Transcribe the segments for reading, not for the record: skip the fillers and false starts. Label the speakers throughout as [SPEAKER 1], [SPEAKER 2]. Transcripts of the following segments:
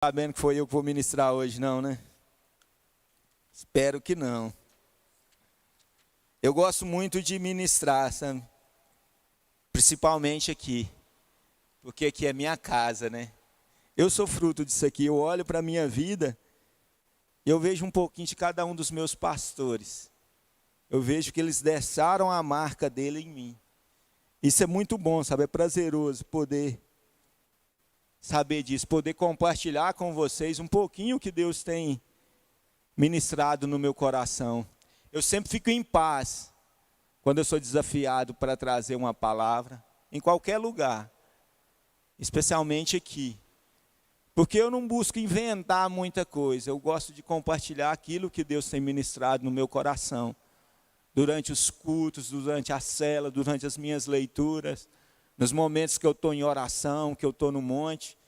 [SPEAKER 1] Sabendo que foi eu que vou ministrar hoje, não, né? Espero que não. Eu gosto muito de ministrar, sabe? Principalmente aqui, porque aqui é minha casa, né? Eu sou fruto disso aqui, eu olho para a minha vida e eu vejo um pouquinho de cada um dos meus pastores. Eu vejo que eles deixaram a marca dele em mim. Isso é muito bom, sabe? É prazeroso poder saber disso, poder compartilhar com vocês um pouquinho que Deus tem ministrado no meu coração. Eu sempre fico em paz quando eu sou desafiado para trazer uma palavra, em qualquer lugar, especialmente aqui. Porque eu não busco inventar muita coisa, eu gosto de compartilhar aquilo que Deus tem ministrado no meu coração. Durante os cultos, durante a cela, durante as minhas leituras, nos momentos que eu estou em oração, que eu estou no monte,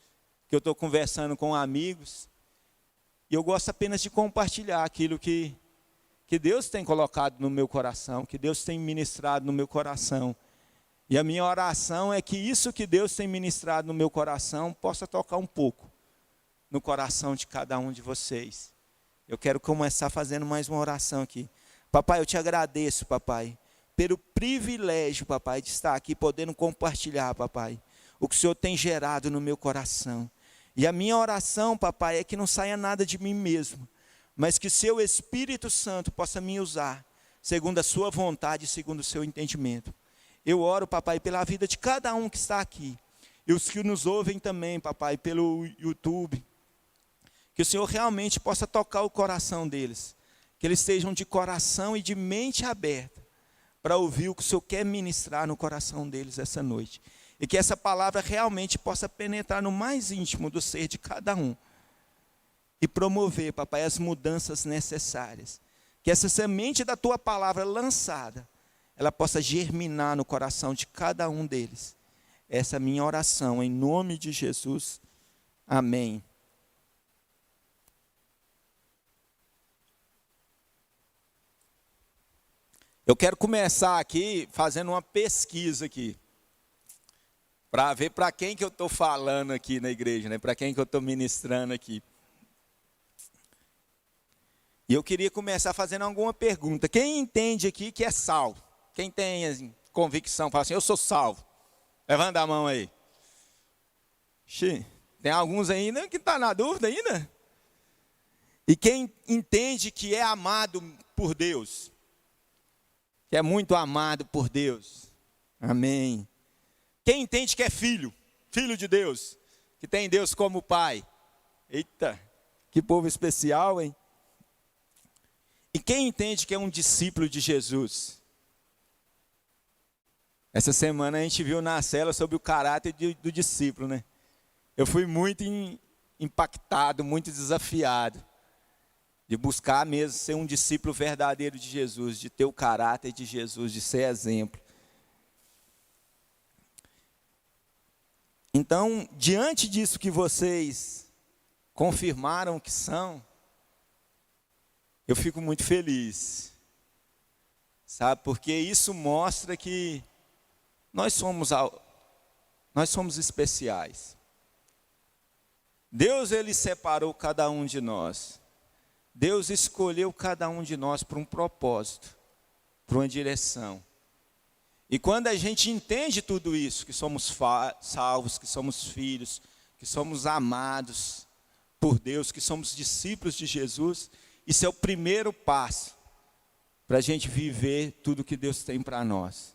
[SPEAKER 1] que eu estou conversando com amigos. E eu gosto apenas de compartilhar aquilo que Deus tem colocado no meu coração, que Deus tem ministrado no meu coração. E a minha oração é que isso que Deus tem ministrado no meu coração possa tocar um pouco no coração de cada um de vocês. Eu quero começar fazendo mais uma oração aqui. Papai, eu te agradeço, papai, pelo privilégio, papai, de estar aqui podendo compartilhar, papai, o que o Senhor tem gerado no meu coração. E a minha oração, papai, é que não saia nada de mim mesmo, mas que seu Espírito Santo possa me usar, segundo a sua vontade e segundo o seu entendimento. Eu oro, papai, pela vida de cada um que está aqui, e os que nos ouvem também, papai, pelo YouTube, que o Senhor realmente possa tocar o coração deles, que eles estejam de coração e de mente aberta, para ouvir o que o Senhor quer ministrar no coração deles essa noite. E que essa palavra realmente possa penetrar no mais íntimo do ser de cada um. E promover, papai, as mudanças necessárias. Que essa semente da tua palavra lançada, ela possa germinar no coração de cada um deles. Essa é a minha oração, em nome de Jesus. Amém. Eu quero começar aqui fazendo uma pesquisa aqui, para ver para quem que eu estou falando aqui na igreja, né? Para quem que eu estou ministrando aqui. E eu queria começar fazendo alguma pergunta. Quem entende aqui que é salvo? Quem tem assim, convicção, fala assim, eu sou salvo. Levanta a mão aí. Tem alguns ainda que estão na dúvida ainda? E quem entende que é amado por Deus? Que é muito amado por Deus. Amém. Quem entende que é filho de Deus, que tem Deus como pai. Eita, que povo especial, hein? E quem entende que é um discípulo de Jesus? Essa semana a gente viu na cela sobre o caráter do discípulo, né? Eu fui muito impactado, muito desafiado. De buscar mesmo ser um discípulo verdadeiro de Jesus, de ter o caráter de Jesus, de ser exemplo. Então, diante disso que vocês confirmaram que são, eu fico muito feliz. Sabe, porque isso mostra que nós somos especiais. Deus, ele separou cada um de nós. Deus escolheu cada um de nós para um propósito, para uma direção. E quando a gente entende tudo isso, que somos salvos, que somos filhos, que somos amados por Deus, que somos discípulos de Jesus, isso é o primeiro passo para a gente viver tudo que Deus tem para nós.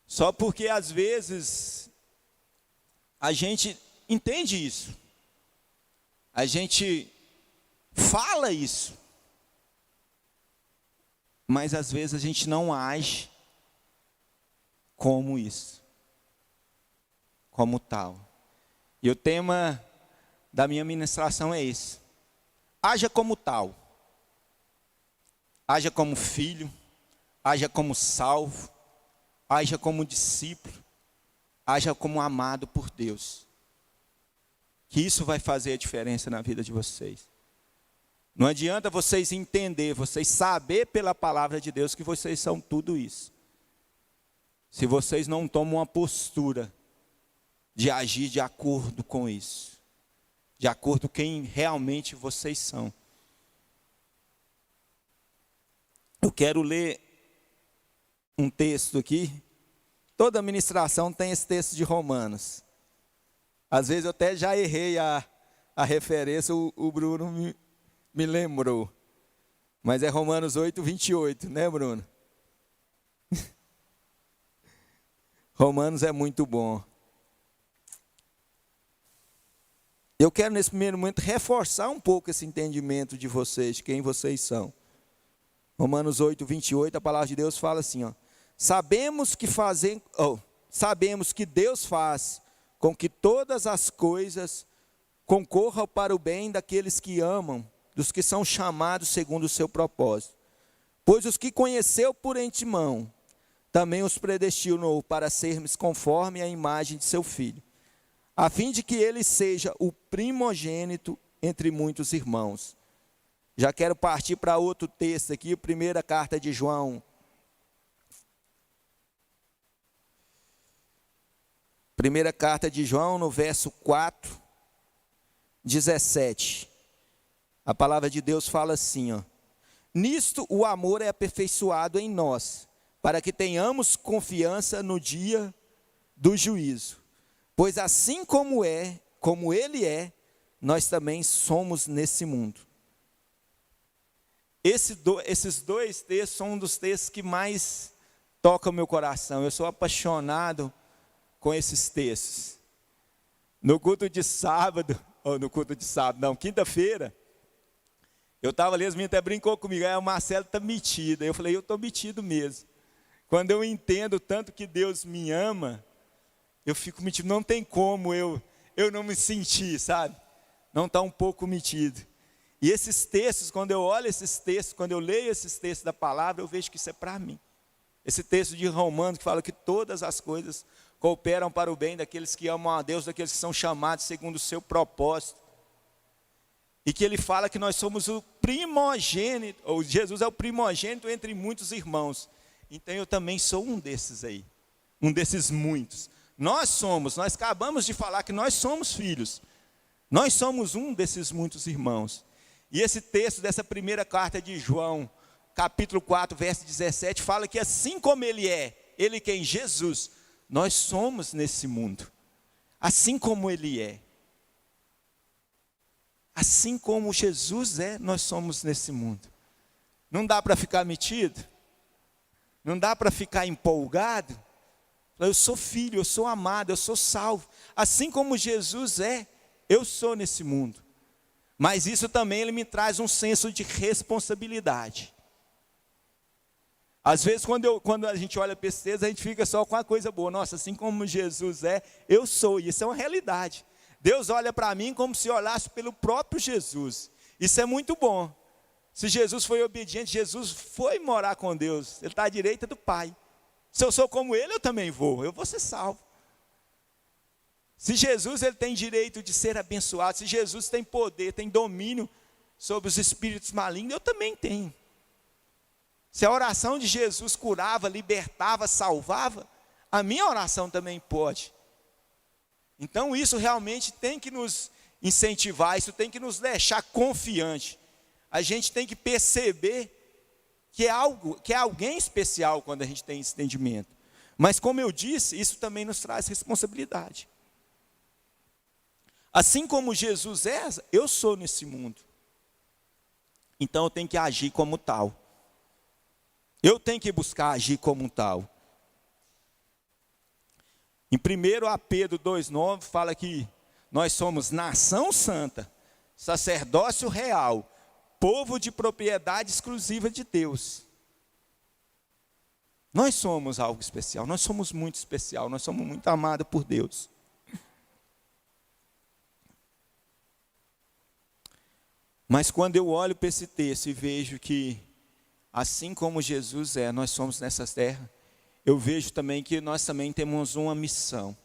[SPEAKER 1] Só porque às vezes a gente entende isso, a gente fala isso, mas às vezes a gente não age como isso, como tal. E o tema da minha ministração é esse: haja como tal, haja como filho, haja como salvo, haja como discípulo, haja como amado por Deus. Que isso vai fazer a diferença na vida de vocês. Não adianta vocês entender, vocês saber pela palavra de Deus que vocês são tudo isso, se vocês não tomam uma postura de agir de acordo com isso. de acordo com quem realmente vocês são. Eu quero ler um texto aqui. Toda ministração tem esse texto de Romanos. Às vezes eu até já errei a referência, o Bruno me lembrou. Mas é Romanos 8, 28, né, Bruno? Romanos é muito bom. Eu quero nesse primeiro momento reforçar um pouco esse entendimento de vocês, de quem vocês são. Romanos 8, 28, a palavra de Deus fala assim, ó. Sabemos que Deus faz com que todas as coisas concorram para o bem daqueles que amam, dos que são chamados segundo o seu propósito. Pois os que conheceu por antemão, também os predestinou para sermos conforme a imagem de seu Filho, a fim de que ele seja o primogênito entre muitos irmãos. Já quero partir para outro texto aqui, primeira carta de João. Primeira carta de João, no verso 4, 17. A palavra de Deus fala assim, ó. Nisto o amor é aperfeiçoado em nós, para que tenhamos confiança no dia do juízo. Pois assim como ele é, nós também somos nesse mundo. Esses dois textos são um dos textos que mais tocam o meu coração. Eu sou apaixonado com esses textos. Quinta-feira, eu estava ali, as meninas até brincou comigo, o Marcelo está metido. Eu falei, eu estou metido mesmo. Quando eu entendo tanto que Deus me ama, eu fico metido. Não tem como eu não me sentir, sabe? Não está um pouco metido. E esses textos, quando eu olho esses textos, quando eu leio esses textos da palavra, eu vejo que isso é para mim. Esse texto de Romanos que fala que todas as coisas cooperam para o bem daqueles que amam a Deus, daqueles que são chamados segundo o seu propósito. E que ele fala que nós somos o primogênito, ou Jesus é o primogênito entre muitos irmãos. Então eu também sou um desses aí, um desses muitos. Nós acabamos de falar que nós somos filhos. Nós somos um desses muitos irmãos. E esse texto dessa primeira carta de João, capítulo 4, verso 17, fala que assim como ele é, ele quem? Jesus, nós somos nesse mundo. Assim como ele é. Assim como Jesus é, nós somos nesse mundo. Não dá para ficar metido? Não dá para ficar empolgado? Eu sou filho, eu sou amado, eu sou salvo. Assim como Jesus é, eu sou nesse mundo. Mas isso também ele me traz um senso de responsabilidade. Às vezes quando a gente olha para esse texto, a gente fica só com a coisa boa. Nossa, assim como Jesus é, eu sou. E isso é uma realidade. Deus olha para mim como se olhasse pelo próprio Jesus. Isso é muito bom. Se Jesus foi obediente, Jesus foi morar com Deus. Ele está à direita do Pai. Se eu sou como ele, eu também vou. Eu vou ser salvo. Se Jesus ele tem direito de ser abençoado, se Jesus tem poder, tem domínio sobre os espíritos malignos, eu também tenho. Se a oração de Jesus curava, libertava, salvava, a minha oração também pode. Então isso realmente tem que nos incentivar, isso tem que nos deixar confiante. A gente tem que perceber que é alguém especial quando a gente tem esse entendimento. Mas como eu disse, isso também nos traz responsabilidade. Assim como Jesus é, eu sou nesse mundo. Então eu tenho que agir como tal. Eu tenho que buscar agir como tal. Em 1 Pedro 2,9 fala que nós somos nação santa, sacerdócio real, povo de propriedade exclusiva de Deus. Nós somos algo especial, nós somos muito especial, nós somos muito amados por Deus. Mas quando eu olho para esse texto e vejo que, assim como Jesus é, nós somos nessa terra, eu vejo também que nós também temos uma missão.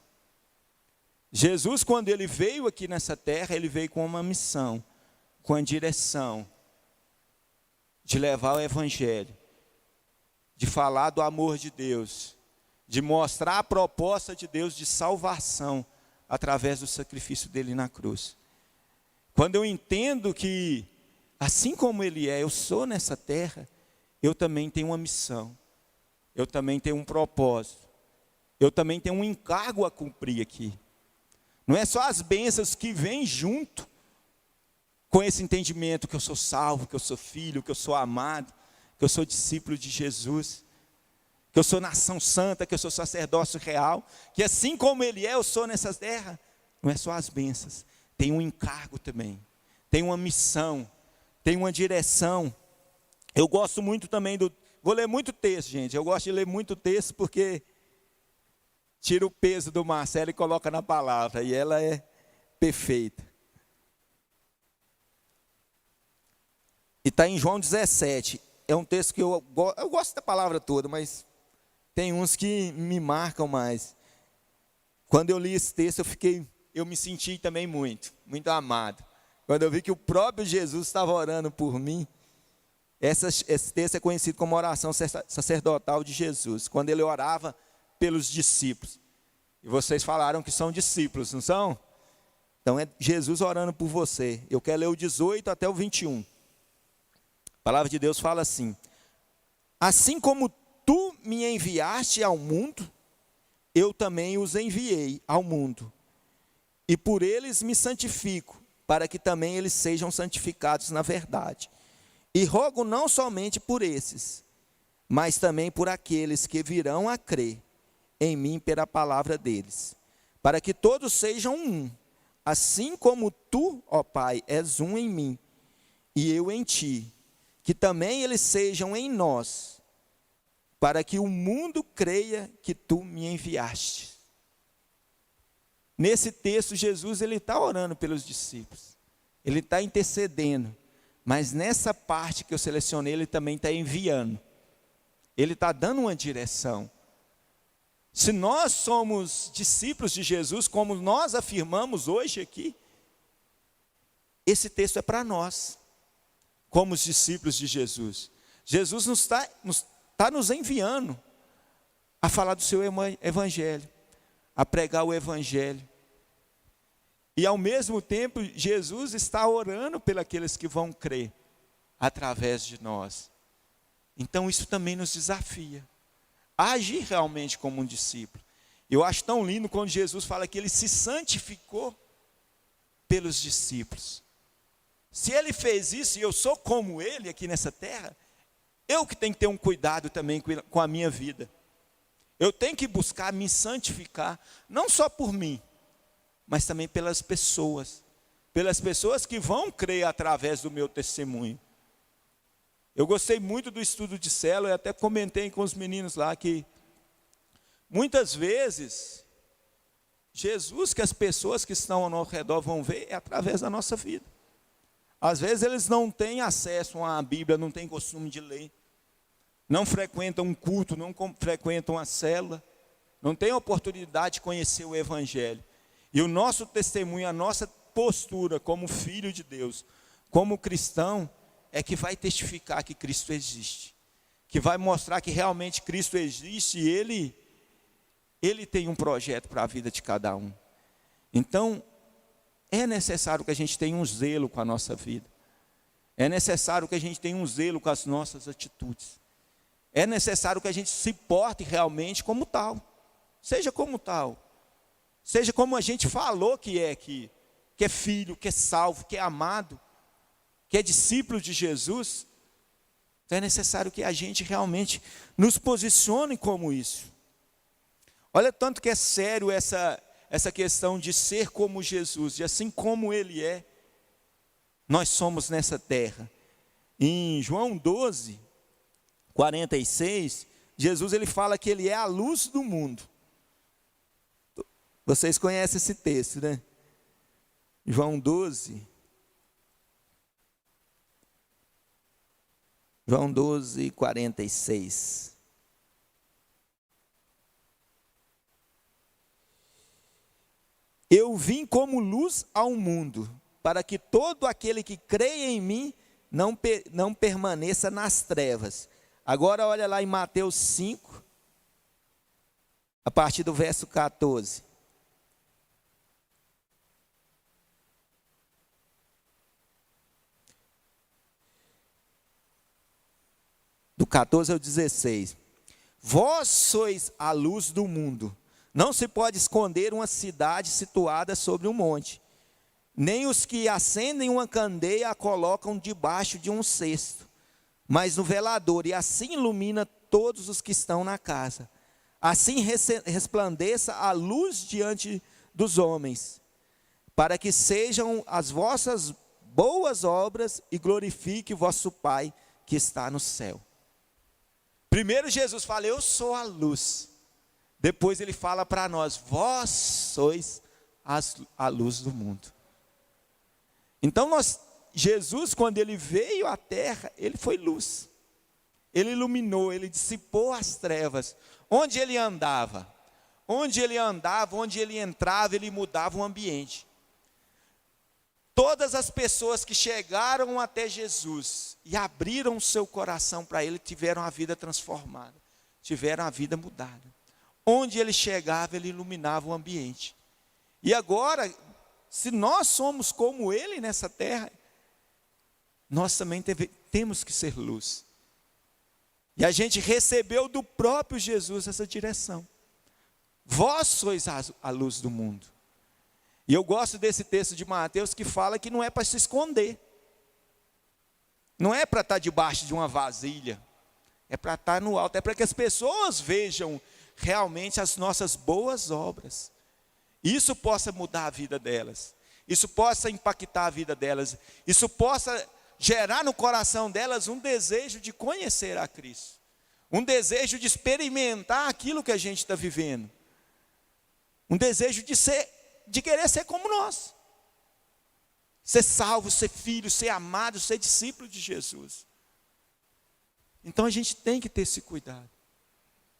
[SPEAKER 1] Jesus, quando ele veio aqui nessa terra, ele veio com uma missão, com a direção de levar o evangelho, de falar do amor de Deus, de mostrar a proposta de Deus de salvação através do sacrifício dele na cruz. Quando eu entendo que, assim como Ele é, eu sou nessa terra, eu também tenho uma missão, eu também tenho um propósito, eu também tenho um encargo a cumprir aqui. Não é só as bênçãos que vêm junto com esse entendimento que eu sou salvo, que eu sou filho, que eu sou amado, que eu sou discípulo de Jesus, que eu sou nação santa, que eu sou sacerdócio real, que assim como Ele é, eu sou nessa terra. Não é só as bênçãos, tem um encargo também, tem uma missão, tem uma direção. Eu gosto muito também vou ler muito texto, gente, eu gosto de ler muito texto porque tira o peso do Marcelo e coloca na palavra, e ela é perfeita. E está em João 17, é um texto que eu gosto da palavra toda, mas tem uns que me marcam mais. Quando eu li esse texto, eu me senti também muito amado. Quando eu vi que o próprio Jesus estava orando por mim. Esse texto é conhecido como a oração sacerdotal de Jesus, quando ele orava pelos discípulos. E vocês falaram que são discípulos, não são? Então é Jesus orando por você. Eu quero ler o 18 até o 21. A palavra de Deus fala assim: assim como tu me enviaste ao mundo, eu também os enviei ao mundo. E por eles me santifico, para que também eles sejam santificados na verdade. E rogo não somente por esses, mas também por aqueles que virão a crer em mim pela palavra deles, para que todos sejam um, assim como tu, ó Pai, és um em mim, e eu em ti, que também eles sejam em nós, para que o mundo creia que tu me enviaste. Nesse texto, Jesus está orando pelos discípulos, ele está intercedendo, mas nessa parte que eu selecionei, ele também está enviando, ele está dando uma direção. Se nós somos discípulos de Jesus, como nós afirmamos hoje aqui, esse texto é para nós, como os discípulos de Jesus. Jesus está nos enviando a falar do seu evangelho, a pregar o evangelho. E ao mesmo tempo, Jesus está orando pelos que vão crer através de nós. Então isso também nos desafia a agir realmente como um discípulo. Eu acho tão lindo quando Jesus fala que ele se santificou pelos discípulos. Se ele fez isso e eu sou como ele aqui nessa terra, eu que tenho que ter um cuidado também com a minha vida. Eu tenho que buscar me santificar, não só por mim, mas também pelas pessoas que vão crer através do meu testemunho. Eu gostei muito do estudo de célula, e até comentei com os meninos lá que muitas vezes Jesus que as pessoas que estão ao nosso redor vão ver é através da nossa vida. Às vezes eles não têm acesso à Bíblia, não têm costume de ler, não frequentam um culto, não frequentam a célula, não têm oportunidade de conhecer o Evangelho. E o nosso testemunho, a nossa postura como filho de Deus, como cristão, é que vai testificar que Cristo existe, que vai mostrar que realmente Cristo existe e Ele tem um projeto para a vida de cada um. Então, é necessário que a gente tenha um zelo com a nossa vida, é necessário que a gente tenha um zelo com as nossas atitudes, é necessário que a gente se porte realmente como tal, seja como tal, seja como a gente falou que é filho, que é salvo, que é amado, que é discípulo de Jesus. Então é necessário que a gente realmente nos posicione como isso. Olha tanto que é sério essa questão de ser como Jesus, e assim como Ele é, nós somos nessa terra. Em João 12, 46, Jesus ele fala que Ele é a luz do mundo. Vocês conhecem esse texto, né? João 12, 46. Eu vim como luz ao mundo, para que todo aquele que crê em mim não permaneça nas trevas. Agora olha lá em Mateus 5, a partir do verso 14. 14 ao 16. Vós sois a luz do mundo. Não se pode esconder uma cidade situada sobre um monte. Nem os que acendem uma candeia a colocam debaixo de um cesto, mas no velador, e assim ilumina todos os que estão na casa. Assim resplandeça a luz diante dos homens, para que sejam as vossas boas obras e glorifique o vosso Pai que está no céu. Primeiro Jesus fala, eu sou a luz. Depois ele fala para nós, vós sois a luz do mundo. Então Jesus, quando ele veio à terra, ele foi luz. Ele iluminou, ele dissipou as trevas. Onde ele andava, onde ele entrava, ele mudava o ambiente. Todas as pessoas que chegaram até Jesus e abriram o seu coração para ele, tiveram a vida transformada, tiveram a vida mudada. Onde ele chegava, ele iluminava o ambiente. E agora, se nós somos como ele nessa terra, nós também temos que ser luz. E a gente recebeu do próprio Jesus essa direção. Vós sois a luz do mundo. E eu gosto desse texto de Mateus que fala que não é para se esconder. Não é para estar debaixo de uma vasilha. É para estar no alto. É para que as pessoas vejam realmente as nossas boas obras. Isso possa mudar a vida delas. Isso possa impactar a vida delas. Isso possa gerar no coração delas um desejo de conhecer a Cristo. Um desejo de experimentar aquilo que a gente está vivendo. Um desejo de querer ser como nós. Ser salvo, ser filho, ser amado, ser discípulo de Jesus. Então a gente tem que ter esse cuidado.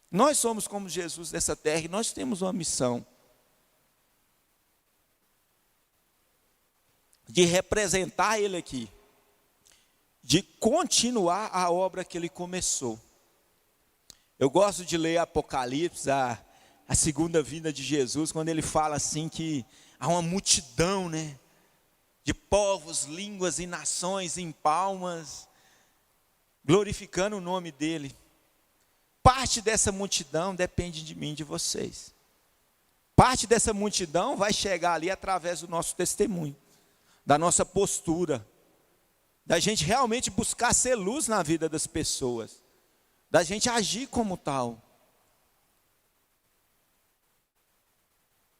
[SPEAKER 1] Nós somos como Jesus dessa terra e nós temos uma missão de representar Ele aqui, de continuar a obra que Ele começou. Eu gosto de ler Apocalipse, a segunda vinda de Jesus, quando ele fala assim que há uma multidão, né, de povos, línguas e nações em palmas, glorificando o nome dele. Parte dessa multidão depende de mim e de vocês. Parte dessa multidão vai chegar ali através do nosso testemunho, da nossa postura, da gente realmente buscar ser luz na vida das pessoas, da gente agir como tal,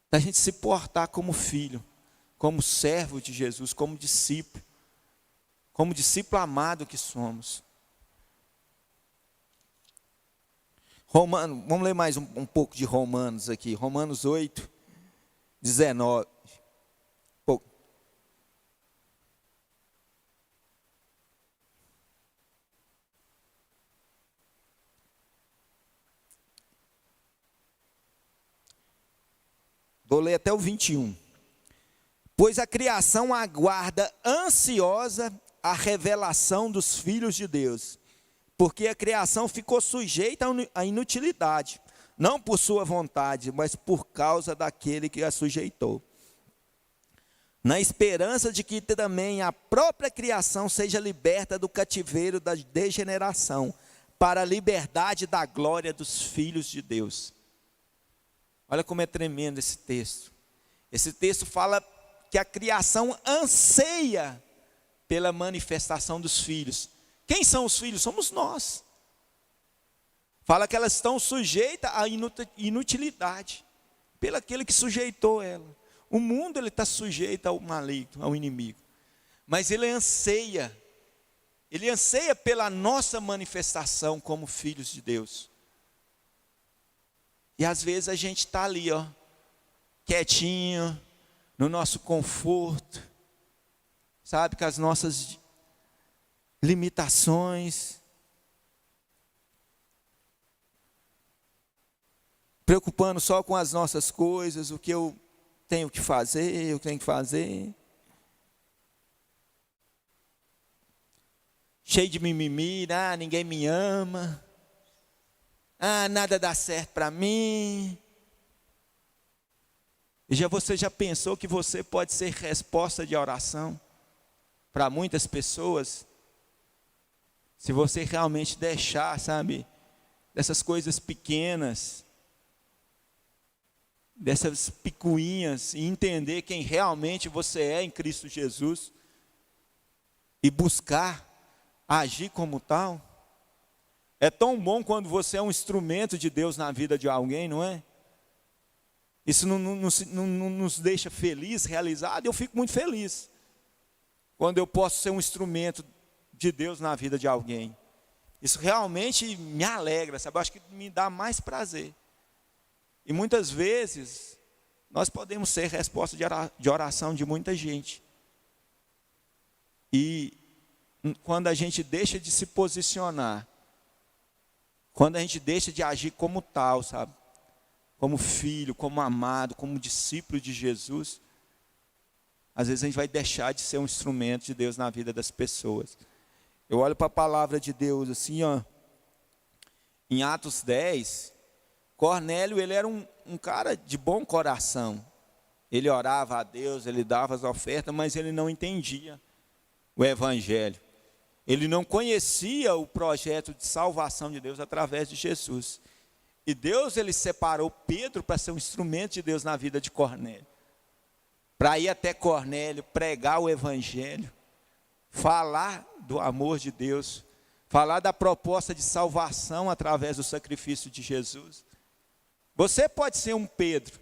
[SPEAKER 1] da gente se portar como filho, como servo de Jesus, como discípulo amado que somos. Vamos ler mais um pouco de Romanos aqui, Romanos 8, 19. Vou ler até o 21. Pois a criação aguarda ansiosa a revelação dos filhos de Deus, porque a criação ficou sujeita à inutilidade, não por sua vontade, mas por causa daquele que a sujeitou, na esperança de que também a própria criação seja liberta do cativeiro da degeneração, para a liberdade da glória dos filhos de Deus. Olha como é tremendo esse texto. Esse texto fala que a criação anseia pela manifestação dos filhos. Quem são os filhos? Somos nós. Fala que elas estão sujeitas à inutilidade, pelo aquele que sujeitou ela. O mundo está sujeito ao maligno, ao inimigo. Mas ele anseia pela nossa manifestação como filhos de Deus. E às vezes a gente está ali, quietinho, no nosso conforto, sabe, com as nossas limitações, preocupando só com as nossas coisas, o que eu tenho que fazer, cheio de mimimi, ninguém me ama, nada dá certo para mim. E você já pensou que você pode ser resposta de oração para muitas pessoas? Se você realmente deixar, sabe, dessas coisas pequenas, dessas picuinhas, e entender quem realmente você é em Cristo Jesus, e buscar agir como tal. É tão bom quando você é um instrumento de Deus na vida de alguém, não é? Isso não nos deixa feliz, realizado. Eu fico muito feliz quando eu posso ser um instrumento de Deus na vida de alguém. Isso realmente me alegra, sabe? Eu acho que me dá mais prazer. E muitas vezes nós podemos ser resposta de oração de muita gente. E quando a gente deixa de se posicionar, quando a gente deixa de agir como tal, sabe? Como filho, como amado, como discípulo de Jesus, às vezes a gente vai deixar de ser um instrumento de Deus na vida das pessoas. Eu olho para a palavra de Deus assim, ó, em Atos 10, Cornélio, ele era um cara de bom coração. Ele orava a Deus, ele dava as ofertas, mas ele não entendia o evangelho. Ele não conhecia o projeto de salvação de Deus através de Jesus. E Deus, ele separou Pedro para ser um instrumento de Deus na vida de Cornélio. Para ir até Cornélio, pregar o evangelho, falar do amor de Deus, falar da proposta de salvação através do sacrifício de Jesus. Você pode ser um Pedro.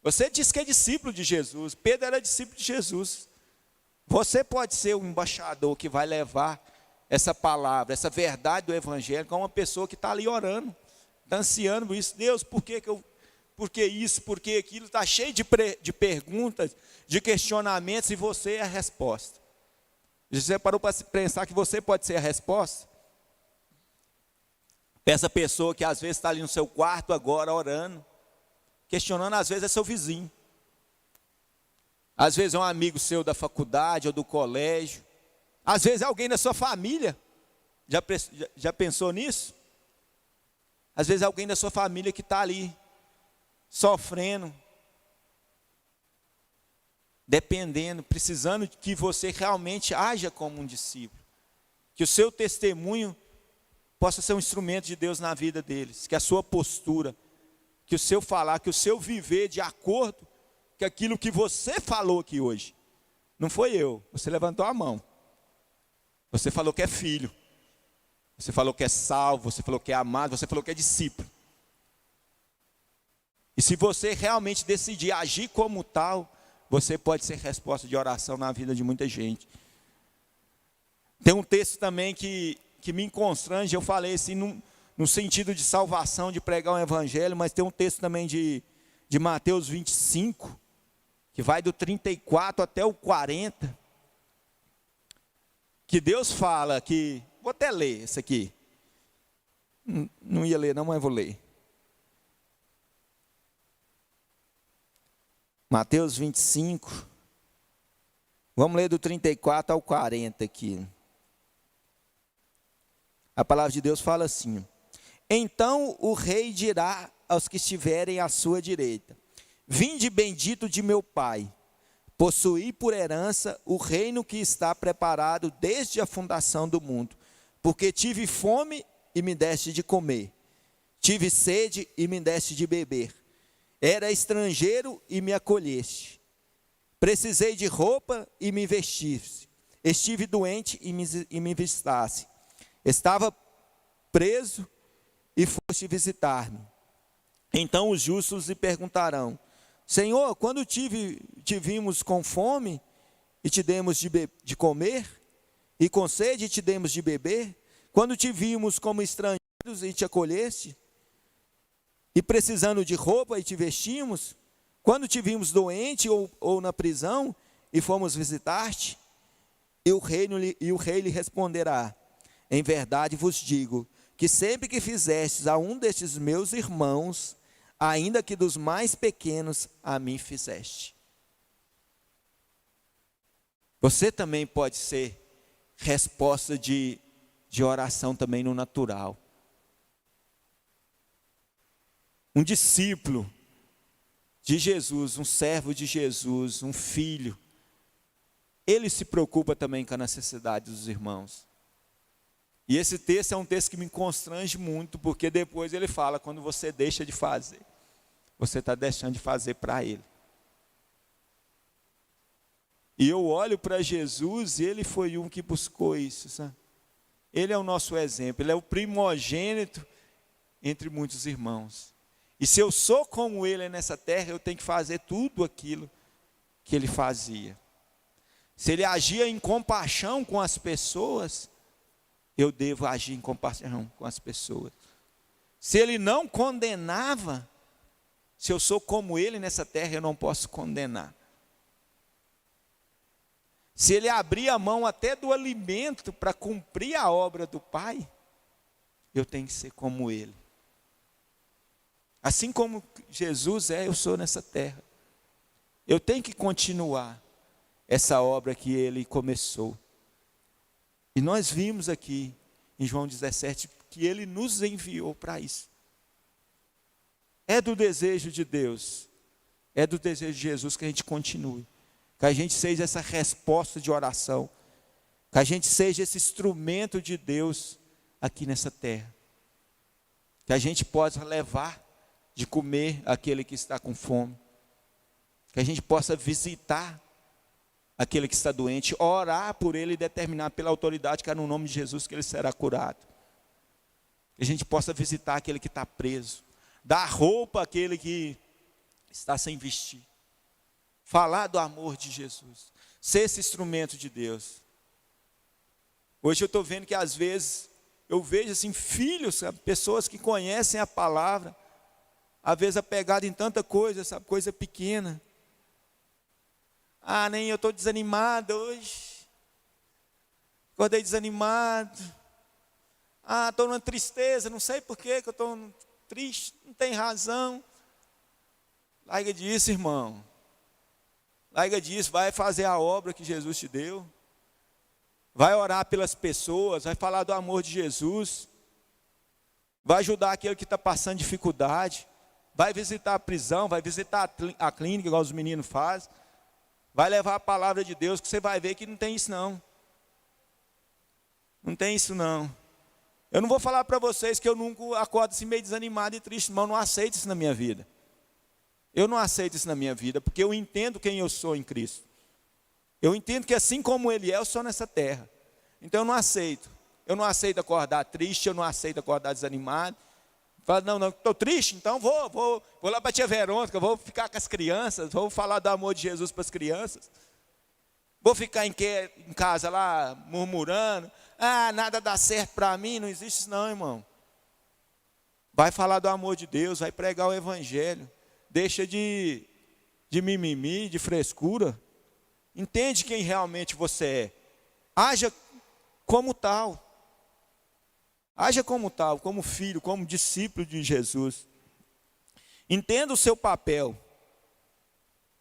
[SPEAKER 1] Você diz que é discípulo de Jesus. Pedro era discípulo de Jesus. Você pode ser um embaixador que vai levar essa palavra, essa verdade do evangelho com uma pessoa que está ali orando, está ansiando isso. Deus, por que isso, por que aquilo? Está cheio de perguntas, de questionamentos, e você é a resposta. Você parou para pensar que você pode ser a resposta? Essa pessoa que às vezes está ali no seu quarto agora orando, questionando, às vezes é seu vizinho. Às vezes é um amigo seu da faculdade ou do colégio. Às vezes é alguém da sua família. Já pensou nisso? Às vezes é alguém da sua família que está ali, sofrendo, dependendo, precisando que você realmente haja como um discípulo. Que o seu testemunho possa ser um instrumento de Deus na vida deles. Que a sua postura, que o seu falar, que o seu viver de acordo com aquilo que você falou aqui hoje. Não foi eu, você levantou a mão. Você falou que é filho. Você falou que é salvo, você falou que é amado, você falou que é discípulo. E se você realmente decidir agir como tal, você pode ser resposta de oração na vida de muita gente. Tem um texto também que me constrange, eu falei assim, no sentido de salvação, de pregar um evangelho, mas tem um texto também de Mateus 25, que vai do 34 até o 40, que Deus fala que, vou até ler esse aqui, não ia ler não, mas vou ler. Mateus 25, vamos ler do 34 ao 40 aqui. A palavra de Deus fala assim: então o rei dirá aos que estiverem à sua direita: vinde bendito de meu Pai, possuí por herança o reino que está preparado desde a fundação do mundo, porque tive fome e me deste de comer, tive sede e me deste de beber, era estrangeiro e me acolheste, precisei de roupa e me vestiste, estive doente e me visitaste, estava preso e foste visitar-me. Então os justos lhe perguntarão: Senhor, quando te vimos com fome e te demos de comer, e com sede e te demos de beber? Quando te vimos como estrangeiros e te acolheste, e precisando de roupa e te vestimos? Quando te vimos doente ou na prisão e fomos visitar-te? E o rei lhe responderá: em verdade vos digo, que sempre que fizestes a um destes meus irmãos, ainda que dos mais pequenos, a mim fizeste. Você também pode ser resposta de oração também no natural. Um discípulo de Jesus, um servo de Jesus, um filho, ele se preocupa também com a necessidade dos irmãos. E esse texto é um texto que me constrange muito, porque depois ele fala, quando você deixa de fazer, você está deixando de fazer para Ele. E eu olho para Jesus e Ele foi um que buscou isso, sabe? Ele é o nosso exemplo, Ele é o primogênito entre muitos irmãos. E se eu sou como Ele nessa terra, eu tenho que fazer tudo aquilo que Ele fazia. Se Ele agia em compaixão com as pessoas, eu devo agir em compaixão com as pessoas. Se Ele não condenava, se eu sou como Ele nessa terra, eu não posso condenar. Se Ele abria a mão até do alimento para cumprir a obra do Pai, eu tenho que ser como Ele. Assim como Jesus é, eu sou nessa terra. Eu tenho que continuar essa obra que Ele começou. E nós vimos aqui em João 17 que Ele nos enviou para isso. É do desejo de Deus, é do desejo de Jesus que a gente continue. Que a gente seja essa resposta de oração. Que a gente seja esse instrumento de Deus aqui nessa terra. Que a gente possa levar de comer aquele que está com fome. Que a gente possa visitar aquele que está doente, orar por ele e determinar pela autoridade que é no nome de Jesus que ele será curado. Que a gente possa visitar aquele que está preso. Dar roupa àquele que está sem vestir. Falar do amor de Jesus. Ser esse instrumento de Deus. Hoje eu estou vendo que às vezes, eu vejo assim, filhos, sabe, pessoas que conhecem a palavra, às vezes apegado em tanta coisa, sabe, coisa pequena. Ah, nem eu estou desanimado hoje. Acordei desanimado. Ah, estou numa tristeza, não sei por que eu estou triste, não tem razão. Larga disso, irmão. Larga disso, vai fazer a obra que Jesus te deu. Vai orar pelas pessoas, vai falar do amor de Jesus. Vai ajudar aquele que está passando dificuldade. Vai visitar a prisão, vai visitar a clínica, igual os meninos fazem. Vai levar a palavra de Deus, que você vai ver que não tem isso não. Não tem isso não. Eu não vou falar para vocês que eu nunca acordo assim meio desanimado e triste, irmão, não aceito isso na minha vida. Eu não aceito isso na minha vida, porque eu entendo quem eu sou em Cristo. Eu entendo que assim como Ele é, eu sou nessa terra. Então eu não aceito. Eu não aceito acordar triste, eu não aceito acordar desanimado. Falo, não, estou triste, então vou lá para a tia Verônica, vou ficar com as crianças, vou falar do amor de Jesus para as crianças. Vou ficar em casa lá murmurando, ah, nada dá certo para mim, não existe isso não, irmão. Vai falar do amor de Deus, vai pregar o Evangelho. Deixa de mimimi, de frescura. Entende quem realmente você é. Haja como tal. Haja como tal, como filho, como discípulo de Jesus. Entenda o seu papel.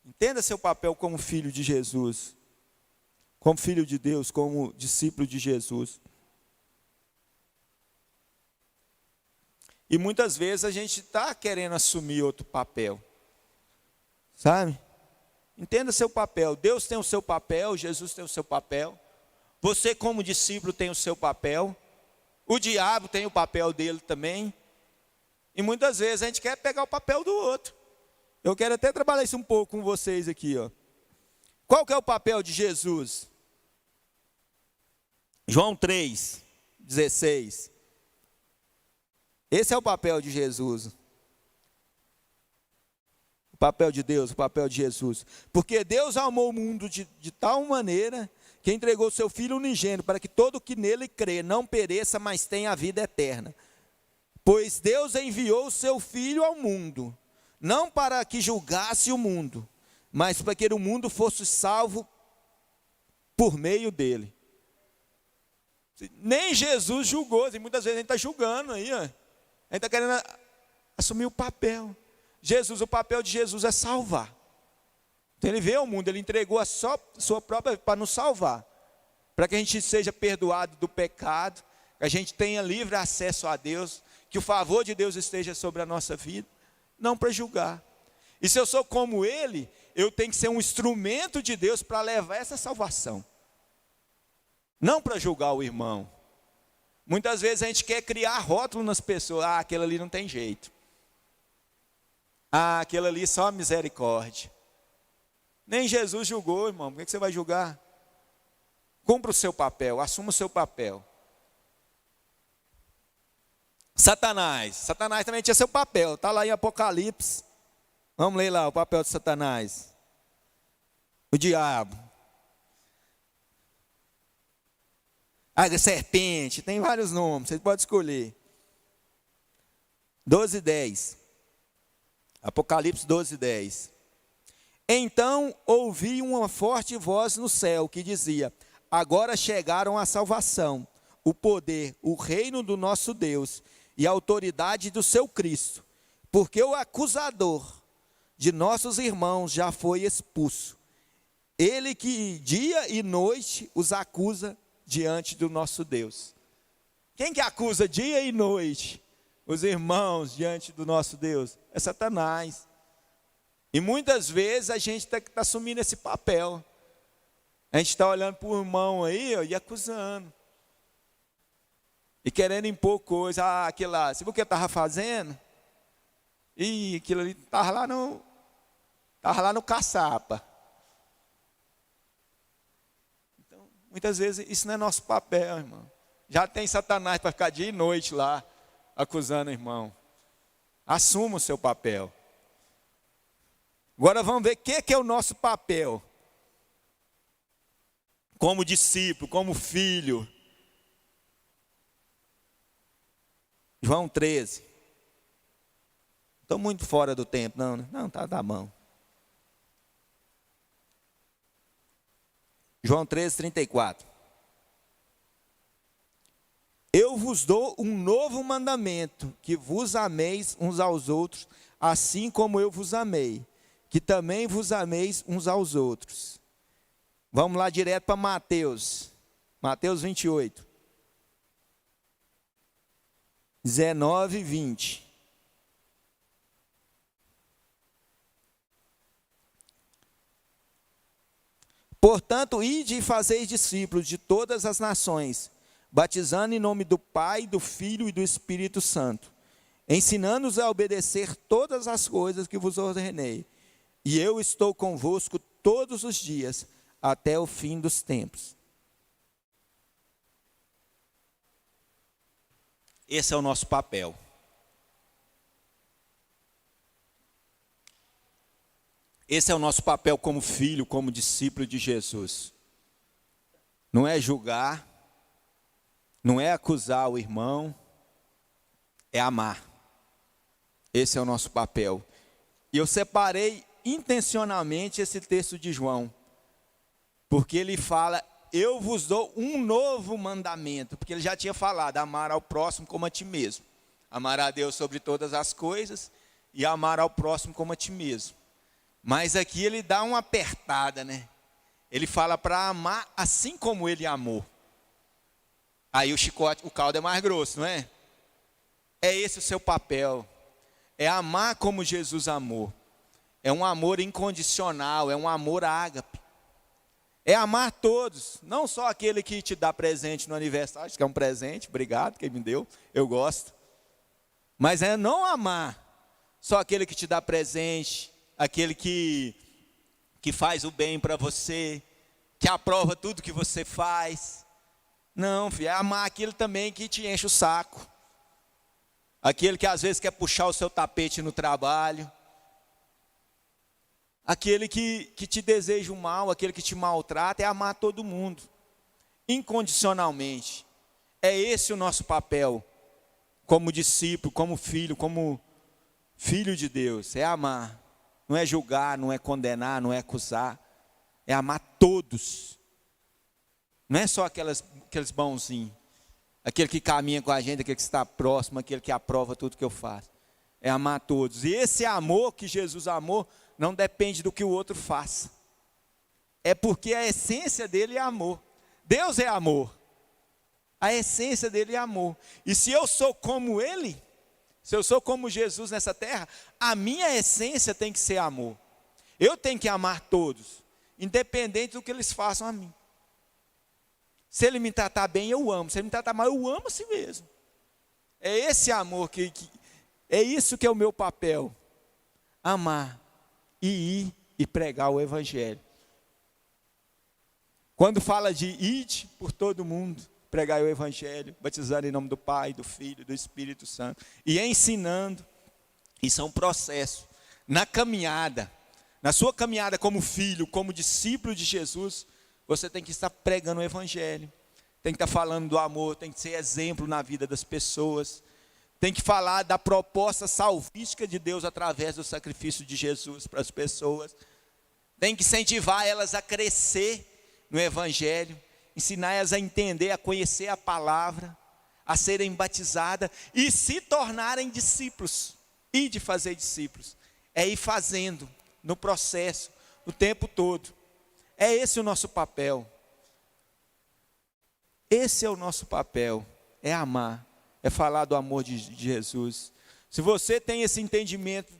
[SPEAKER 1] Entenda seu papel como filho de Jesus. Como filho de Deus, como discípulo de Jesus. E muitas vezes a gente está querendo assumir outro papel. Sabe? Entenda seu papel. Deus tem o seu papel, Jesus tem o seu papel. Você como discípulo tem o seu papel. O diabo tem o papel dele também. E muitas vezes a gente quer pegar o papel do outro. Eu quero até trabalhar isso um pouco com vocês aqui, ó. Qual que é o papel de Jesus? João 3:16. Esse é o papel de Jesus. O papel de Deus, o papel de Jesus. Porque Deus amou o mundo de tal maneira que entregou seu Filho unigênito para que todo que nele crê não pereça, mas tenha a vida eterna. Pois Deus enviou o seu Filho ao mundo, não para que julgasse o mundo, mas para que o mundo fosse salvo por meio dele. Nem Jesus julgou, e muitas vezes a gente está julgando aí, ó. A gente está querendo assumir o papel. Jesus, o papel de Jesus é salvar. Então ele veio ao mundo, ele entregou a sua própria para nos salvar. Para que a gente seja perdoado do pecado, que a gente tenha livre acesso a Deus, que o favor de Deus esteja sobre a nossa vida, não para julgar. E se eu sou como ele, eu tenho que ser um instrumento de Deus para levar essa salvação. Não para julgar o irmão. Muitas vezes a gente quer criar rótulo nas pessoas. Ah, aquele ali não tem jeito. Ah, aquele ali só misericórdia. Nem Jesus julgou, irmão. Por que você vai julgar? Cumpra o seu papel, assuma o seu papel. Satanás também tinha seu papel. Está lá em Apocalipse. Vamos ler lá o papel de Satanás. O diabo. A serpente, tem vários nomes, você pode escolher. 12:10. Apocalipse 12:10. Então ouvi uma forte voz no céu que dizia: agora chegaram a salvação, o poder, o reino do nosso Deus e a autoridade do seu Cristo, porque o acusador de nossos irmãos já foi expulso. Ele que dia e noite os acusa diante do nosso Deus. Quem que acusa dia e noite os irmãos diante do nosso Deus? É Satanás. E muitas vezes a gente está assumindo esse papel. A gente está olhando para o irmão aí, ó, e acusando. E querendo impor coisa. Ah, aquilo lá, você viu o que eu estava fazendo? E aquilo ali estava lá no caçapa. Então, muitas vezes isso não é nosso papel, irmão. Já tem Satanás para ficar dia e noite lá, acusando o irmão. Assuma o seu papel. Agora vamos ver o que é o nosso papel. Como discípulo, como filho. João 13. Estou muito fora do tempo, não, né? Não, tá bom. João 13, 34. Eu vos dou um novo mandamento, que vos ameis uns aos outros, assim como eu vos amei, que também vos ameis uns aos outros. Vamos lá direto para Mateus. Mateus 28. 19 e 20. Portanto, ide e fazeis discípulos de todas as nações, batizando em nome do Pai, do Filho e do Espírito Santo, ensinando-os a obedecer todas as coisas que vos ordenei. E eu estou convosco todos os dias, até o fim dos tempos. Esse é o nosso papel. Esse é o nosso papel como filho, como discípulo de Jesus. Não é julgar, não é acusar o irmão, é amar. Esse é o nosso papel. E eu separei intencionalmente esse texto de João, porque ele fala: eu vos dou um novo mandamento, porque ele já tinha falado, amar ao próximo como a ti mesmo. Amar a Deus sobre todas as coisas e amar ao próximo como a ti mesmo. Mas aqui ele dá uma apertada, né? Ele fala para amar assim como ele amou. Aí o chicote, o caldo é mais grosso, não é? É esse o seu papel. É amar como Jesus amou. É um amor incondicional, é um amor ágape. É amar todos, não só aquele que te dá presente no aniversário, acho que é um presente, obrigado, quem me deu, eu gosto. Mas é não amar só aquele que te dá presente, aquele que faz o bem para você, que aprova tudo que você faz. Não, filho, é amar aquele também que te enche o saco. Aquele que às vezes quer puxar o seu tapete no trabalho. Aquele que te deseja o mal, aquele que te maltrata, é amar todo mundo, incondicionalmente. É esse o nosso papel, como discípulo, como filho de Deus, é amar. Não é julgar, não é condenar, não é acusar, é amar todos. Não é só aqueles bonzinhos, aquele que caminha com a gente, aquele que está próximo, aquele que aprova tudo que eu faço. É amar todos. E esse amor que Jesus amou, não depende do que o outro faça. É porque a essência dele é amor. Deus é amor. A essência dele é amor. E se eu sou como ele, se eu sou como Jesus nessa terra, a minha essência tem que ser amor. Eu tenho que amar todos, independente do que eles façam a mim. Se ele me tratar bem, eu amo. Se ele me tratar mal, eu amo a si mesmo. É esse amor é isso que é o meu papel. Amar e ir e pregar o evangelho. Quando fala de ide por todo mundo, pregar o evangelho, batizar em nome do Pai, do Filho e do Espírito Santo, e ensinando, isso é um processo. Na caminhada, na sua caminhada como filho, como discípulo de Jesus, você tem que estar pregando o evangelho, tem que estar falando do amor, tem que ser exemplo na vida das pessoas, tem que falar da proposta salvífica de Deus através do sacrifício de Jesus para as pessoas, tem que incentivar elas a crescer no evangelho, ensinar elas a entender, a conhecer a palavra, a serem batizadas e se tornarem discípulos, e de fazer discípulos, é ir fazendo no processo, o tempo todo. É esse o nosso papel. Esse é o nosso papel, é amar, é falar do amor de Jesus. Se você tem esse entendimento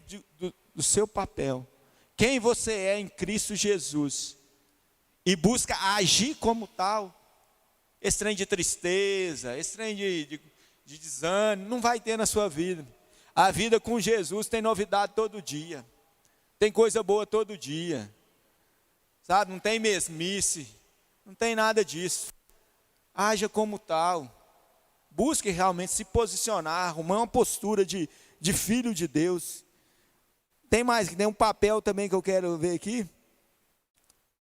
[SPEAKER 1] do seu papel, quem você é em Cristo Jesus, e busca agir como tal, esse trem de tristeza, esse trem de desânimo, não vai ter na sua vida. A vida com Jesus tem novidade todo dia, tem coisa boa todo dia, sabe? Não tem mesmice, não tem nada disso. Haja como tal, busque realmente se posicionar, arrumar uma postura de filho de Deus. Tem um papel também que eu quero ver aqui,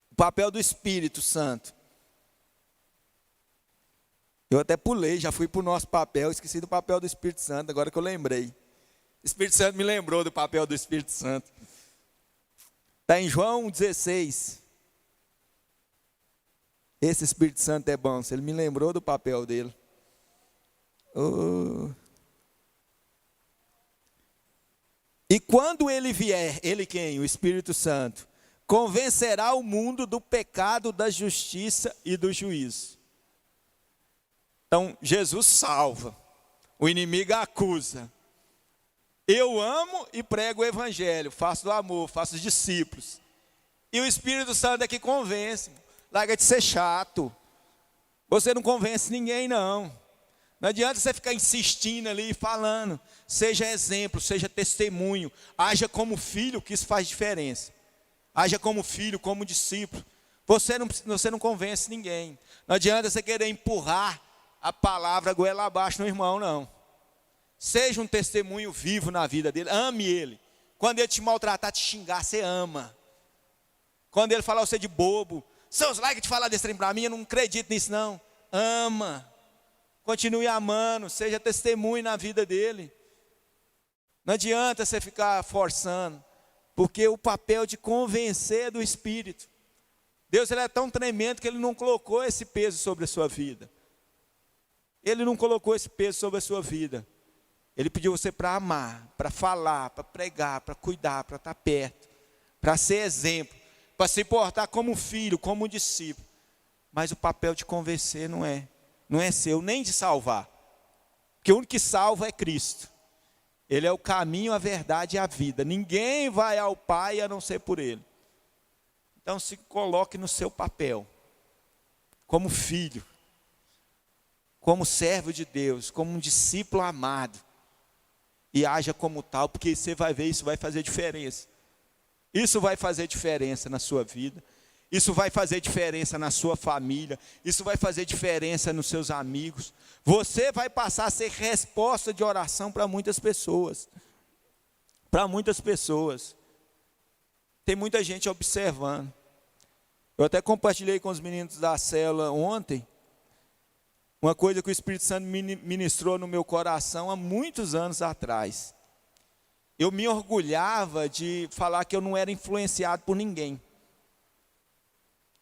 [SPEAKER 1] o papel do Espírito Santo. Eu até pulei, já fui para o nosso papel, esqueci do papel do Espírito Santo, agora que eu lembrei. O Espírito Santo me lembrou do papel do Espírito Santo. Está em João 16. Esse Espírito Santo é bom, ele me lembrou do papel dele. Oh. E quando ele vier, ele quem? O Espírito Santo, convencerá o mundo do pecado, da justiça e do juízo. Então, Jesus salva, o inimigo acusa. Eu amo e prego o evangelho, faço do amor, faço os discípulos. E o Espírito Santo é que convence. Larga de ser chato. Você não convence ninguém, não. Não adianta você ficar insistindo ali, falando. Seja exemplo, seja testemunho. Haja como filho, que isso faz diferença. Haja como filho, como discípulo. Você não convence ninguém. Não adianta você querer empurrar a palavra goela abaixo no irmão, não. Seja um testemunho vivo na vida dele. Ame ele. Quando ele te maltratar, te xingar, você ama. Quando ele falar você de bobo, seus likes de falar desse trem para mim, eu não acredito nisso não. Ama. Continue amando, seja testemunho na vida dele. Não adianta você ficar forçando, porque o papel de convencer é do Espírito. Deus ele é tão tremendo que ele não colocou esse peso sobre a sua vida. Ele não colocou esse peso sobre a sua vida. Ele pediu você para amar, para falar, para pregar, para cuidar, para estar perto, para ser exemplo, para se portar como filho, como discípulo. Mas o papel de convencer não é seu, nem de salvar. Porque o único que salva é Cristo. Ele é o caminho, a verdade e a vida. Ninguém vai ao Pai a não ser por Ele. Então se coloque no seu papel, como filho, como servo de Deus, como um discípulo amado. E haja como tal, porque você vai ver, isso vai fazer diferença. Isso vai fazer diferença na sua vida. Isso vai fazer diferença na sua família. Isso vai fazer diferença nos seus amigos. Você vai passar a ser resposta de oração para muitas pessoas. Para muitas pessoas. Tem muita gente observando. Eu até compartilhei com os meninos da célula ontem. Uma coisa que o Espírito Santo ministrou no meu coração há muitos anos atrás. Eu me orgulhava de falar que eu não era influenciado por ninguém.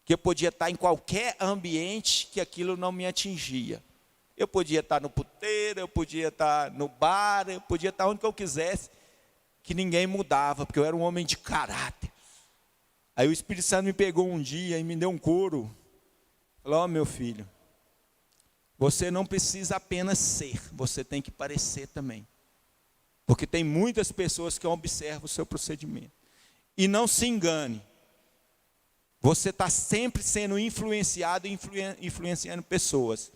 [SPEAKER 1] Que eu podia estar em qualquer ambiente que aquilo não me atingia. Eu podia estar no puteiro, eu podia estar no bar, eu podia estar onde eu quisesse, que ninguém mudava, porque eu era um homem de caráter. Aí o Espírito Santo me pegou um dia e me deu um couro. Falou, meu filho, você não precisa apenas ser, você tem que parecer também. Porque tem muitas pessoas que observam o seu procedimento. E não se engane. você está sempre sendo influenciado e influenciando pessoas.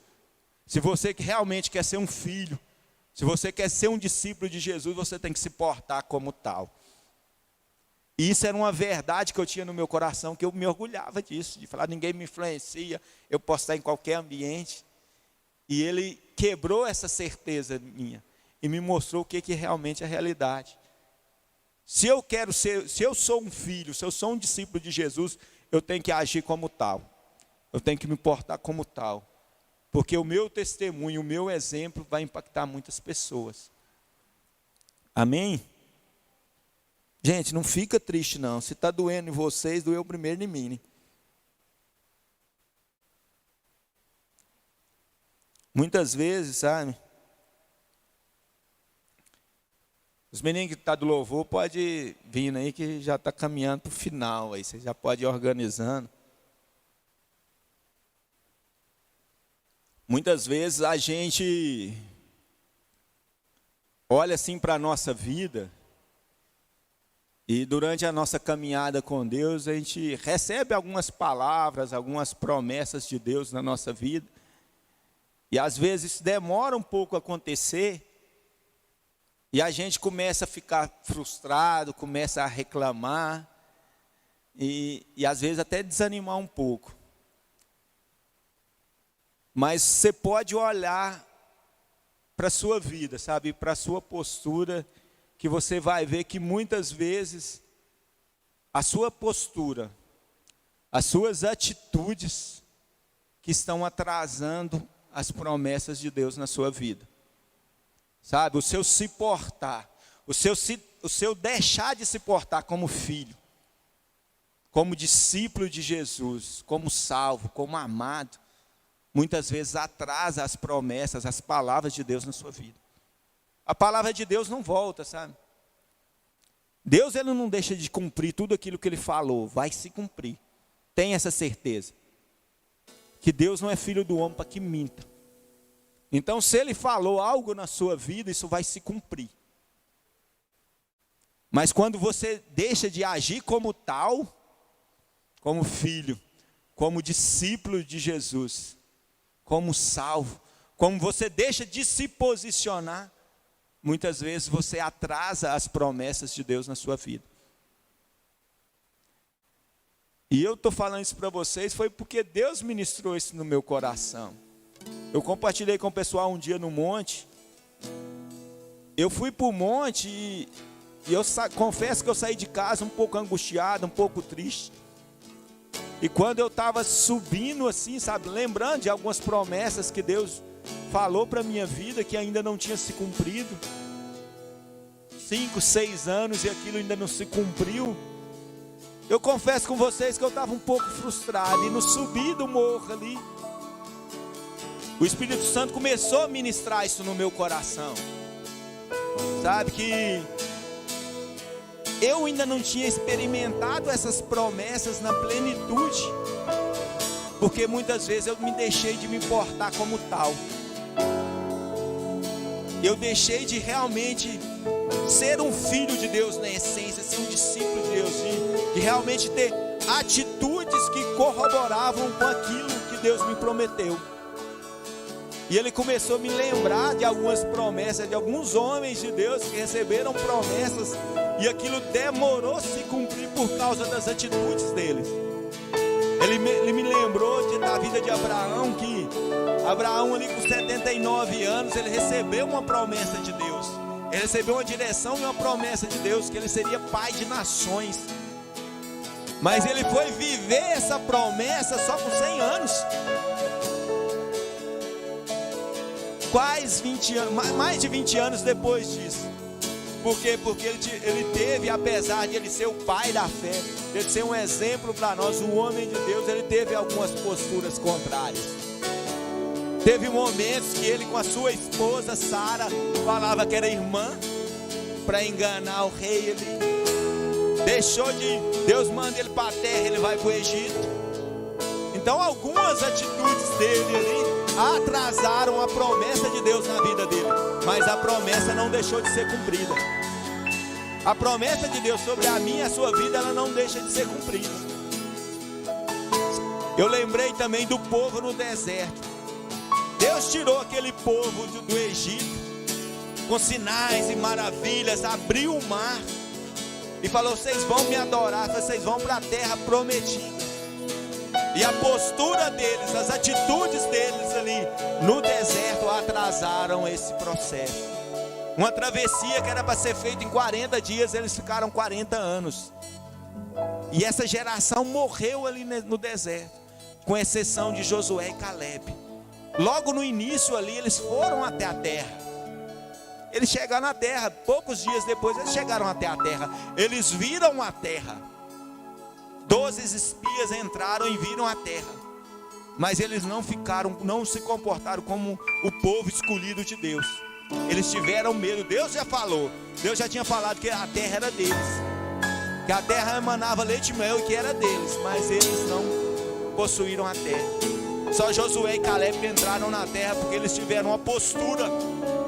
[SPEAKER 1] Se você realmente quer ser um filho, se você quer ser um discípulo de Jesus, você tem que se portar como tal. E isso era uma verdade que eu tinha no meu coração, que eu me orgulhava disso, de falar, ninguém me influencia, eu posso estar em qualquer ambiente. E ele quebrou essa certeza minha e me mostrou o que realmente é a realidade. Se eu sou um filho, se eu sou um discípulo de Jesus, eu tenho que agir como tal. Eu tenho que me portar como tal. Porque o meu testemunho, o meu exemplo vai impactar muitas pessoas. Amém? Gente, não fica triste não. Se está doendo em vocês, doeu primeiro em mim. Né? Muitas vezes, sabe? Os meninos que estão do louvor podem vir aí que já está caminhando para o final. Aí você já pode ir organizando. Muitas vezes a gente olha assim para a nossa vida e durante a nossa caminhada com Deus a gente recebe algumas palavras, algumas promessas de Deus na nossa vida e às vezes demora um pouco a acontecer e a gente começa a ficar frustrado, começa a reclamar e às vezes até desanimar um pouco. Mas você pode olhar para a sua vida, sabe, para a sua postura, que você vai ver que muitas vezes a sua postura, as suas atitudes que estão atrasando as promessas de Deus na sua vida. Sabe, o seu se portar, o seu deixar de se portar como filho, como discípulo de Jesus, como salvo, como amado, muitas vezes atrasa as promessas, as palavras de Deus na sua vida. A palavra de Deus não volta, sabe? Deus ele não deixa de cumprir tudo aquilo que Ele falou, vai se cumprir. Tenha essa certeza. Que Deus não é filho do homem para que minta. Então se Ele falou algo na sua vida, isso vai se cumprir. Mas quando você deixa de agir como tal, como filho, como discípulo de Jesus, como salvo, como você deixa de se posicionar, muitas vezes você atrasa as promessas de Deus na sua vida. E eu estou falando isso para vocês, foi porque Deus ministrou isso no meu coração. Eu compartilhei com o pessoal um dia no monte. Eu fui para o monte e eu confesso que eu saí de casa um pouco angustiado, um pouco triste. E quando eu estava subindo assim, sabe, lembrando de algumas promessas que Deus falou para a minha vida, que ainda não tinha se cumprido. 5, 6 anos e aquilo ainda não se cumpriu. Eu confesso com vocês que eu estava um pouco frustrado. E no subir do morro ali, o Espírito Santo começou a ministrar isso no meu coração. Sabe que eu ainda não tinha experimentado essas promessas na plenitude, porque muitas vezes eu me deixei de me portar como tal. Eu deixei de realmente ser um filho de Deus na essência, ser um discípulo de Deus, de realmente ter atitudes que corroboravam com aquilo que Deus me prometeu. E Ele começou a me lembrar de algumas promessas, de alguns homens de Deus que receberam promessas e aquilo demorou a se cumprir por causa das atitudes deles. Ele me lembrou da vida de Abraão, que Abraão ali com 79 anos, ele recebeu uma promessa de Deus. Ele recebeu uma direção e uma promessa de Deus, que ele seria pai de nações. Mas ele foi viver essa promessa só com 100 anos. Quase 20 anos, mais de 20 anos depois disso. Por quê? Porque ele teve, apesar de ele ser o pai da fé, ele ser um exemplo para nós, um homem de Deus, ele teve algumas posturas contrárias. Teve momentos que ele com a sua esposa Sara falava que era irmã, para enganar o rei. Ele deixou de, Deus manda ele para a terra, ele vai para o Egito. Então algumas atitudes dele ali atrasaram a promessa de Deus na vida dele, mas a promessa não deixou de ser cumprida. A promessa de Deus sobre a minha e a sua vida, ela não deixa de ser cumprida. Eu lembrei também do povo no deserto. Deus tirou aquele povo do Egito com sinais e maravilhas, abriu o mar e falou: vocês vão me adorar, vocês vão para a terra prometida. E a postura deles, as atitudes deles ali no deserto atrasaram esse processo. Uma travessia que era para ser feita em 40 dias, eles ficaram 40 anos. E essa geração morreu ali no deserto, com exceção de Josué e Caleb. Logo no início ali, eles foram até a terra. Eles chegaram na terra, poucos dias depois eles chegaram até a terra. Eles viram a terra. 12 espias entraram e viram a terra. Mas eles não se comportaram como o povo escolhido de Deus. Eles tiveram medo. Deus já tinha falado que a terra era deles, que a terra emanava leite e mel e que era deles. Mas eles não possuíram a terra. Só Josué e Caleb entraram na terra porque eles tiveram uma postura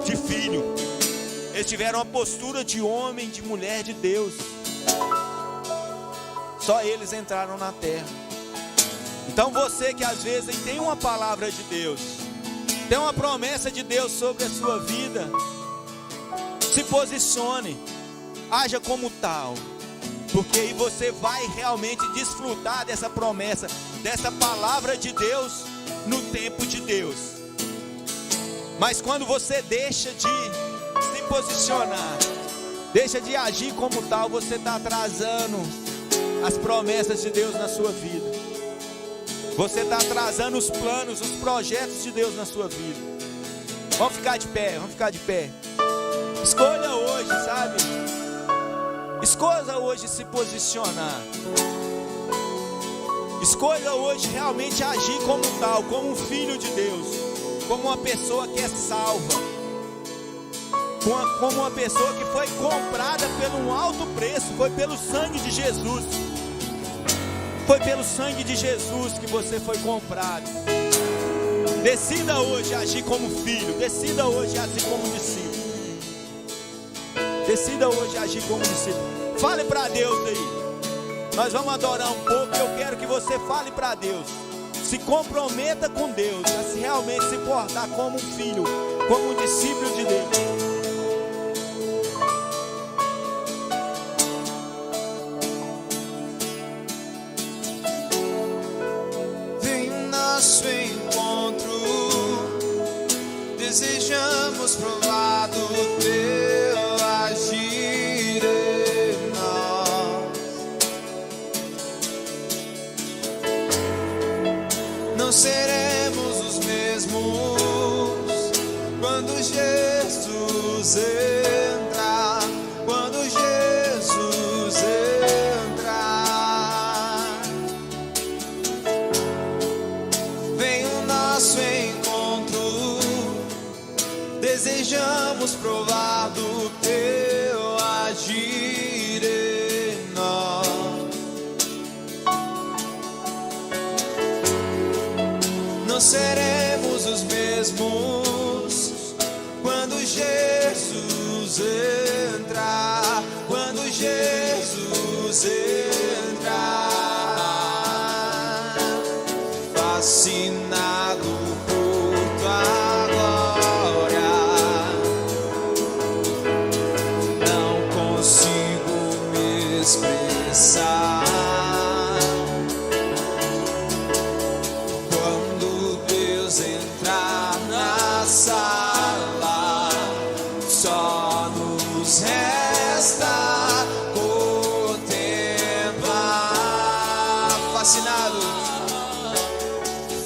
[SPEAKER 1] de filho. Eles tiveram uma postura de homem, de mulher de Deus. Só eles entraram na terra. Então você que às vezes tem uma palavra de Deus, tem uma promessa de Deus sobre a sua vida, se posicione, haja como tal, porque aí você vai realmente desfrutar dessa promessa, dessa palavra de Deus no tempo de Deus. Mas quando você deixa de se posicionar, deixa de agir como tal, você está atrasando as promessas de Deus na sua vida. Você está atrasando os planos, os projetos de Deus na sua vida. Vamos ficar de pé, vamos ficar de pé. Escolha hoje, sabe? Escolha hoje se posicionar. Escolha hoje realmente agir como tal, como um filho de Deus, como uma pessoa que é salva, como uma pessoa que foi comprada por um alto preço. Foi pelo sangue de Jesus. Foi pelo sangue de Jesus que você foi comprado. Decida hoje agir como filho. Decida hoje agir como discípulo. Decida hoje agir como discípulo. Fale para Deus aí. Nós vamos adorar um pouco e eu quero que você fale para Deus. Se comprometa com Deus a se realmente se portar como um filho, como um discípulo de Deus.
[SPEAKER 2] Nosso encontro, desejamos provar do teu agir em nós. Não seremos os mesmos quando Jesus entrar, quando Jesus entrar. Vem o nosso encontro, desejamos provar do teu agir em nós. Não seremos os mesmos quando Jesus entrar, quando Jesus entrar. Fascinado por tua glória, não consigo me expressar. Quando Deus entrar na sala, só nos resta contemplar.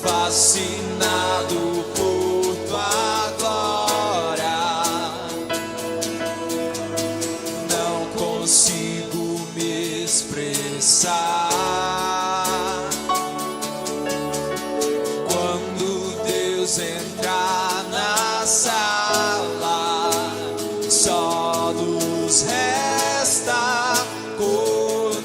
[SPEAKER 2] Fascinado por tua glória, não consigo me expressar. Quando Deus entrar na sala, só nos resta contemplar.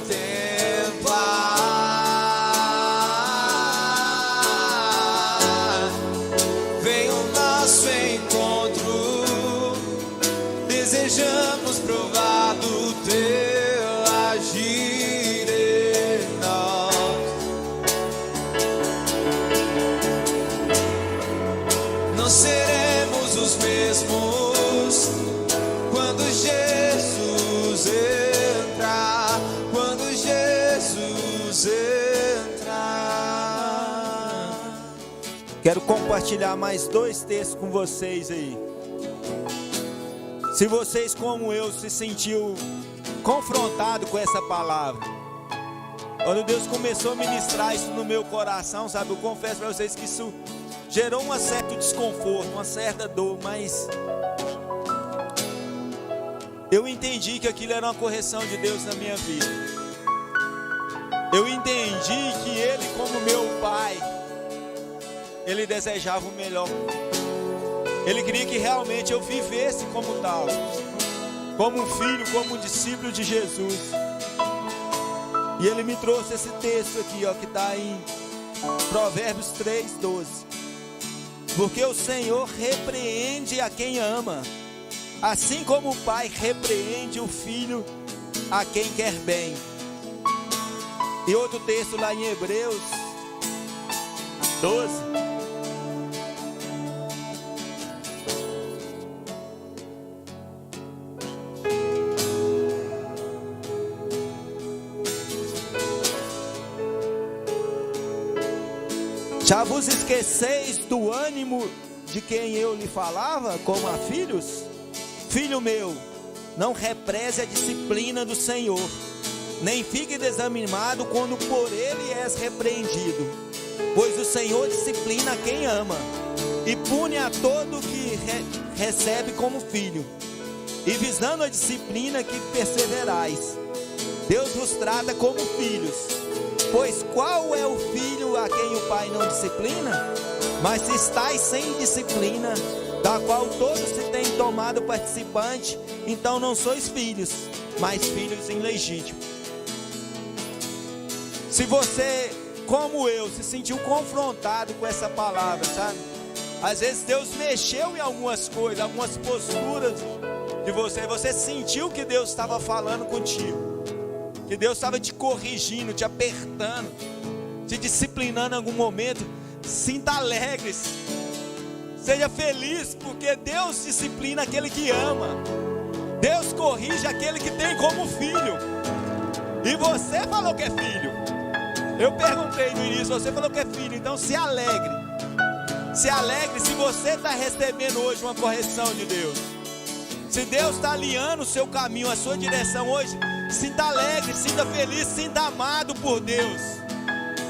[SPEAKER 2] Vem o nosso encontro, desejamos provar do teu agir em nós. não seremos os mesmos quando Jesus entrar, quando Jesus entrar.
[SPEAKER 1] Quero compartilhar mais 2 textos com vocês aí. Se vocês, como eu, se sentiu confrontado com essa palavra, quando Deus começou a ministrar isso no meu coração, sabe, eu confesso para vocês que isso gerou um certo desconforto, uma certa dor, mas eu entendi que aquilo era uma correção de Deus na minha vida. Eu entendi que Ele, como meu Pai, Ele desejava o melhor. Ele queria que realmente eu vivesse como tal, como um filho, como um discípulo de Jesus. E Ele me trouxe esse texto aqui, ó, que está em Provérbios 3:12. Porque o Senhor repreende a quem ama, assim como o Pai repreende o Filho a quem quer bem. E outro texto lá em Hebreus 12. Já vos esqueceis do ânimo de quem eu lhe falava, como a filhos? Filho meu, não repreze a disciplina do Senhor, nem fique desanimado quando por ele és repreendido. Pois o Senhor disciplina quem ama, e pune a todo que recebe como filho. E visando a disciplina que perseverais, Deus vos trata como filhos. Pois qual é o filho a quem o pai não disciplina? Mas se estáis sem disciplina, da qual todos se têm tomado participante, então não sois filhos, mas filhos ilegítimos. Se você, como eu, se sentiu confrontado com essa palavra, sabe? Às vezes Deus mexeu em algumas coisas, algumas posturas de você. Você sentiu que Deus estava falando contigo, que Deus estava te corrigindo, te apertando, te disciplinando em algum momento. Sinta alegre, seja feliz, porque Deus disciplina aquele que ama. Deus corrige aquele que tem como filho. E você falou que é filho. Eu perguntei no início, você falou que é filho, então se alegre. Se alegre se você está recebendo hoje uma correção de Deus. Se Deus está alinhando o seu caminho, a sua direção hoje, sinta alegre, sinta feliz, sinta amado por Deus.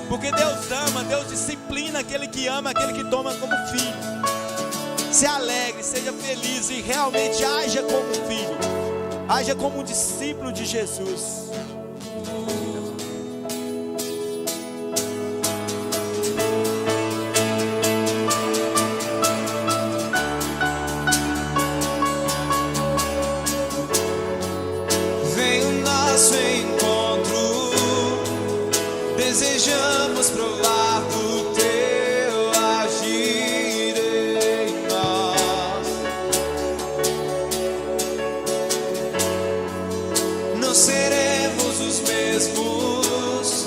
[SPEAKER 1] Porque Deus ama, Deus disciplina aquele que ama, aquele que toma como filho. Se alegre, seja feliz e realmente haja como filho. Haja como um discípulo de Jesus.
[SPEAKER 2] Desejamos provar do teu agir em nós. Não seremos os mesmos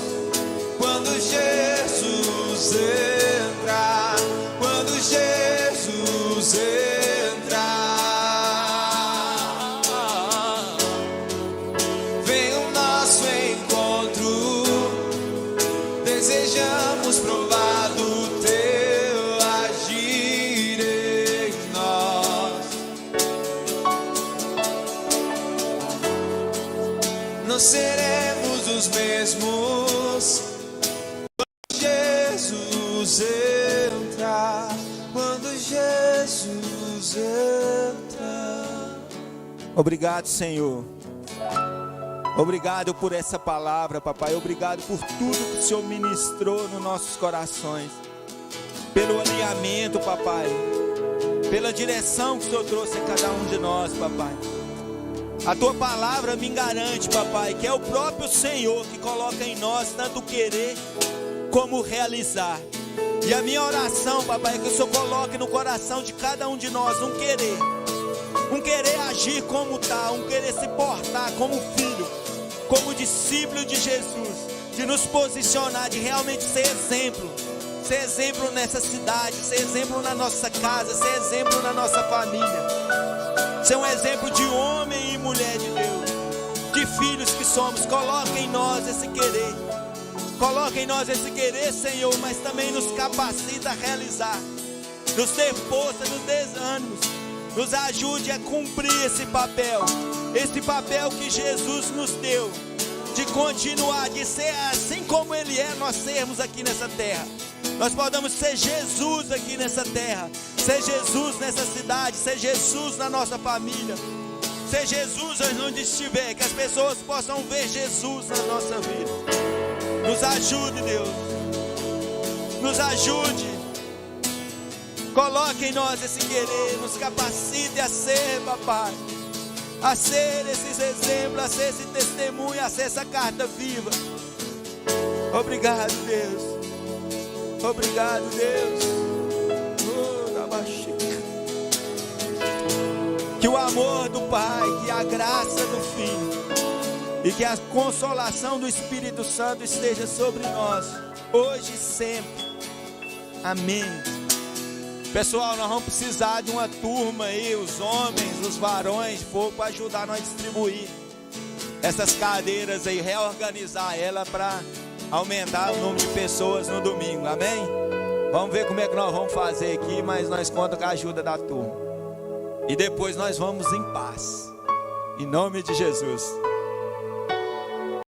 [SPEAKER 2] quando Jesus entrar, quando Jesus entrar. Vem o nosso encontro. Desejamos provar do teu agir em nós. Não seremos os mesmos quando Jesus entrar, quando Jesus entrar.
[SPEAKER 1] Obrigado, Senhor. Obrigado por essa palavra, papai. Obrigado por tudo que o Senhor ministrou nos nossos corações. Pelo alinhamento, papai. Pela direção que o Senhor trouxe a cada um de nós, papai. A tua palavra me garante, papai, que é o próprio Senhor que coloca em nós tanto querer como realizar. E a minha oração, papai, é que o Senhor coloque no coração de cada um de nós um querer agir como tal, um querer se portar como filho, como discípulo de Jesus, de nos posicionar, de realmente ser exemplo, ser exemplo nessa cidade, ser exemplo na nossa casa, ser exemplo na nossa família, ser um exemplo de homem e mulher de Deus, de filhos que somos. Coloca em nós esse querer, coloca em nós esse querer, Senhor, mas também nos capacita a realizar, nos dê força, nos dê ânimos, nos ajude a cumprir esse papel que Jesus nos deu, de continuar, de ser assim como Ele é, nós sermos aqui nessa terra. Nós podemos ser Jesus aqui nessa terra, ser Jesus nessa cidade, ser Jesus na nossa família, ser Jesus onde estiver, que as pessoas possam ver Jesus na nossa vida. Nos ajude, Deus, nos ajude, coloque em nós esse querer, nos capacite a ser, papai, a ser esses exemplos, a ser esse testemunho, a ser essa carta viva. Obrigado, Deus. Obrigado, Deus. Que o amor do Pai, que a graça do Filho e que a consolação do Espírito Santo esteja sobre nós, hoje e sempre. Amém. Pessoal, nós vamos precisar de uma turma aí, os homens, os varões, para ajudar nós a distribuir essas cadeiras aí, reorganizar ela para aumentar o número de pessoas no domingo, amém? Vamos ver como é que nós vamos fazer aqui, mas nós contamos com a ajuda da turma. E depois nós vamos em paz, em nome de Jesus.